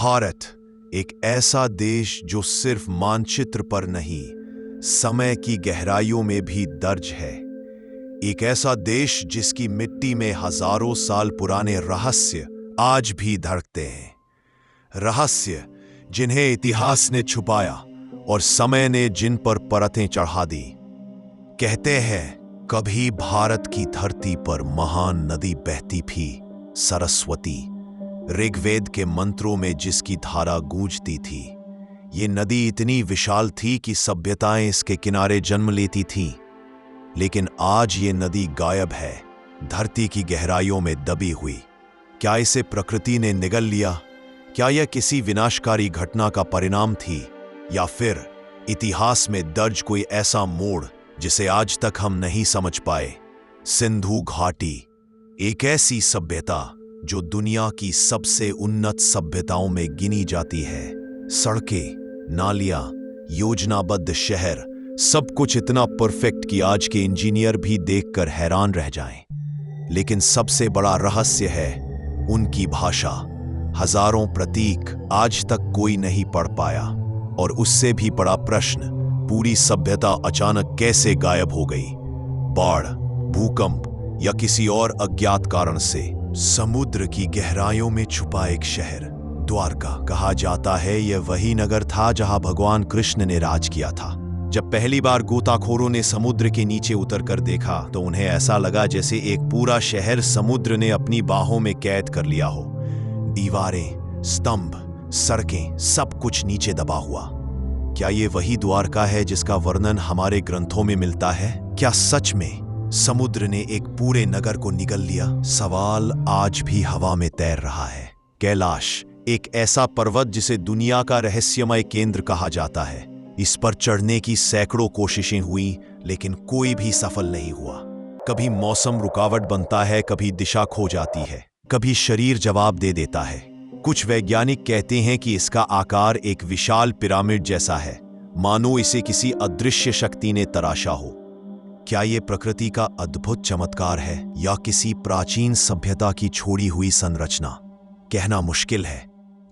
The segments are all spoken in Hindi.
भारत एक ऐसा देश जो सिर्फ मानचित्र पर नहीं, समय की गहराइयों में भी दर्ज है। एक ऐसा देश जिसकी मिट्टी में हजारों साल पुराने रहस्य आज भी धड़कते हैं। रहस्य जिन्हें इतिहास ने छुपाया और समय ने जिन पर परतें चढ़ा दी। कहते हैं कभी भारत की धरती पर महान नदी बहती थी, सरस्वती। ऋग्वेद के मंत्रों में जिसकी धारा गूंजती थी। ये नदी इतनी विशाल थी कि सभ्यताएं इसके किनारे जन्म लेती थीं। लेकिन आज ये नदी गायब है, धरती की गहराइयों में दबी हुई। क्या इसे प्रकृति ने निगल लिया? क्या यह किसी विनाशकारी घटना का परिणाम थी, या फिर इतिहास में दर्ज कोई ऐसा मोड़ जिसे आज तक हम नहीं समझ पाए? सिंधु घाटी, एक ऐसी सभ्यता जो दुनिया की सबसे उन्नत सभ्यताओं में गिनी जाती है। सड़कें, नालियां, योजनाबद्ध शहर, सब कुछ इतना परफेक्ट कि आज के इंजीनियर भी देखकर हैरान रह जाएं। लेकिन सबसे बड़ा रहस्य है उनकी भाषा। हजारों प्रतीक आज तक कोई नहीं पढ़ पाया। और उससे भी बड़ा प्रश्न, पूरी सभ्यता अचानक कैसे गायब हो गई? बाढ़, भूकंप या किसी और अज्ञात कारण से? समुद्र की गहराइयों में छुपा एक शहर, द्वारका। कहा जाता है यह वही नगर था जहां भगवान कृष्ण ने राज किया था। जब पहली बार गोताखोरों ने समुद्र के नीचे उतरकर देखा तो उन्हें ऐसा लगा जैसे एक पूरा शहर समुद्र ने अपनी बाहों में कैद कर लिया हो। दीवारें, स्तंभ, सड़कें, सब कुछ नीचे दबा हुआ। क्या ये वही द्वारका है जिसका वर्णन हमारे ग्रंथों में मिलता है? क्या सच में समुद्र ने एक पूरे नगर को निगल लिया? सवाल आज भी हवा में तैर रहा है। कैलाश, एक ऐसा पर्वत जिसे दुनिया का रहस्यमय केंद्र कहा जाता है। इस पर चढ़ने की सैकड़ों कोशिशें हुई, लेकिन कोई भी सफल नहीं हुआ। कभी मौसम रुकावट बनता है, कभी दिशा खो जाती है, कभी शरीर जवाब दे देता है। कुछ वैज्ञानिक कहते हैं कि इसका आकार एक विशाल पिरामिड जैसा है, मानो इसे किसी अदृश्य शक्ति ने तराशा हो। क्या ये प्रकृति का अद्भुत चमत्कार है या किसी प्राचीन सभ्यता की छोड़ी हुई संरचना? कहना मुश्किल है,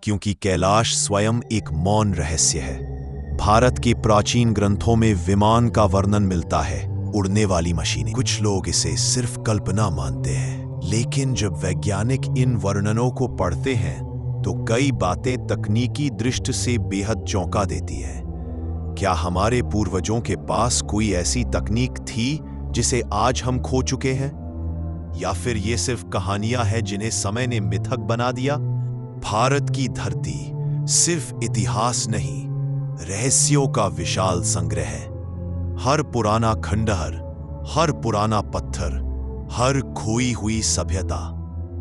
क्योंकि कैलाश स्वयं एक मौन रहस्य है। भारत के प्राचीन ग्रंथों में विमान का वर्णन मिलता है, उड़ने वाली मशीनें। कुछ लोग इसे सिर्फ कल्पना मानते हैं, लेकिन जब वैज्ञानिक इन वर्णनों को पढ़ते हैं तो कई बातें तकनीकी दृष्टि से बेहद चौंका देती है। क्या हमारे पूर्वजों के पास कोई ऐसी तकनीक थी जिसे आज हम खो चुके हैं? या फिर ये सिर्फ कहानियां हैं जिन्हें समय ने मिथक बना दिया? भारत की धरती सिर्फ इतिहास नहीं, रहस्यों का विशाल संग्रह है। हर पुराना खंडहर, हर पुराना पत्थर, हर खोई हुई सभ्यता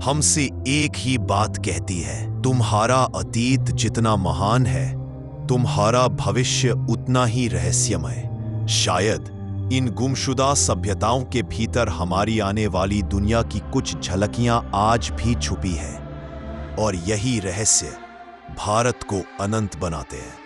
हमसे एक ही बात कहती है, तुम्हारा अतीत जितना महान है, तुम्हारा भविष्य उतना ही रहस्यमय। शायद इन गुमशुदा सभ्यताओं के भीतर हमारी आने वाली दुनिया की कुछ झलकियां आज भी छुपी हैं, और यही रहस्य भारत को अनंत बनाते हैं।